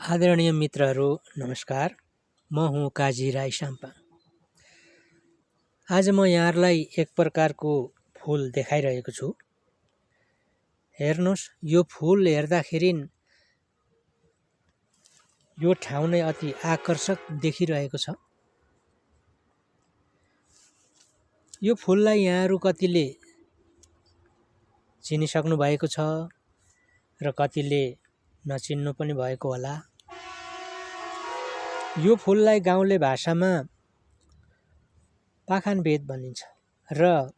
आदरणीय मित्रहरू नमस्कार। म हुँ काजी राई साम्पा। आज म यहाँहरूलाई एक प्रकारको फूल देखाइरहेको छु। हेर्नुहोस्, यो फूल हेर्दाखेरि यो ठाउँ नै अति आकर्षक देखिरहेको छ। यो फूललाई यहाँहरू कतिले चिनिसक्नु भएको छ र कतिले नचिन्नु पनि भएको होला। यो फूललाई गाउँले भाषामा पाखानबेत भनिन्छ र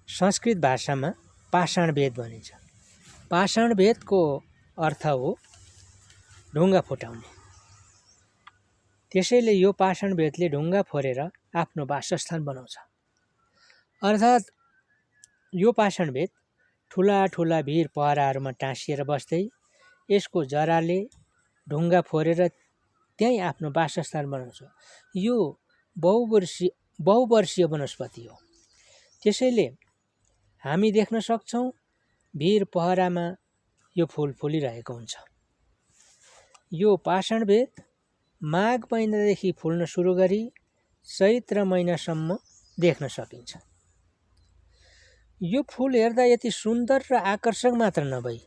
संस्कृत भाषामा पाषाणबेत भनिन्छ। पाषाणबेतको अर्थ हो ढुङ्गा फुटाउने। त्यसैले यो पाषाणबेतले ढुङ्गा फोरेर आफ्नो वासस्थान बनाउँछ। अर्थात् यो पाषाणबेत ठुला ठुला भिर पहराहरूमा टाँसिएर बस्दै यसको जराले ढुङ्गा फोरेर त्यहीँ आफ्नो वासस्थान बनाउँछ। यो बहुवर्षीय वनस्पति हो। त्यसैले हामी देख्न सक्छौँ भिर पहरामा यो फूल फुलिरहेको हुन्छ। यो पाषाणबेत माघ महिनादेखि फुल्न सुरु गरी चैत्र महिनासम्म देख्न सकिन्छ। यो फूल हेर्दा यति सुन्दर र आकर्षक मात्र नभई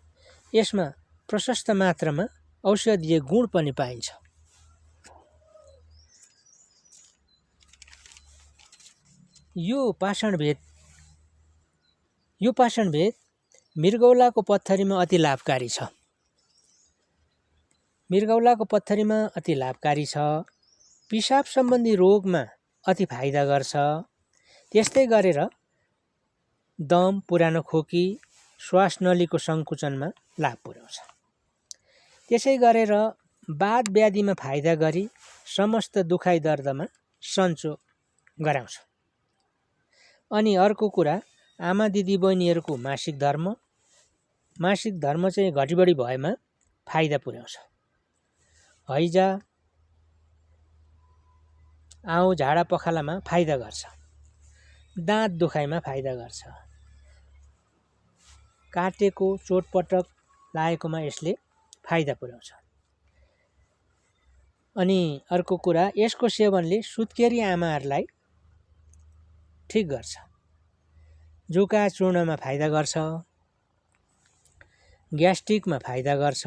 यसमा प्रशस्त मात्रामा औषधीय गुण पनि पाइन्छ। यो पाषाणबेत मृगौलाको पत्थरीमा अति लाभकारी छ। पिसाब सम्बन्धी रोगमा अति फाइदा गर्छ। त्यस्तै गरेर दम, पुरानो खोकी, श्वास नलीको सङ्कुचनमा लाभ पुर्याउँछ। त्यसै गरेर वात व्याधिमा फाइदा गरी समस्त दुखाइ दर्दमा सन्चो गराउँछ। अनि अर्को कुरा, आमा दिदी बहिनीहरूको मासिक धर्म चाहिँ घटिबढी भएमा फाइदा पुर्याउँछ। हैजा, आउँ, झाडा पखालामा फाइदा गर्छ। दाँत दुखाइमा फाइदा गर्छ। काटेको, चोटपटक लागेकोमा यसले फाइदा पुर्याउँछ। अनि अर्को कुरा, यसको सेवनले सुत्केरी आमाहरूलाई ठिक गर्छ। जुका चूर्णमा फाइदा गर्छ। ग्यास्ट्रिकमा फाइदा गर्छ।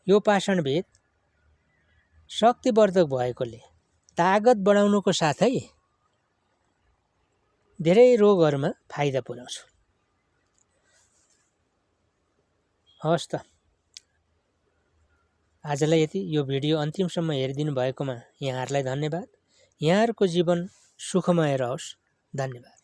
यो पाषाणबेत शक्तिवर्धक भएकोले तागत बढाउनुको साथै धेरै रोगहरूमा फाइदा पुर्याउँछ। हवस् त, आजलाई यति। यो भिडियो अन्तिमसम्म हेरिदिनु भएकोमा यहाँहरूलाई धन्यवाद। यहाँहरूको जीवन सुखमय रहोस्। धन्यवाद।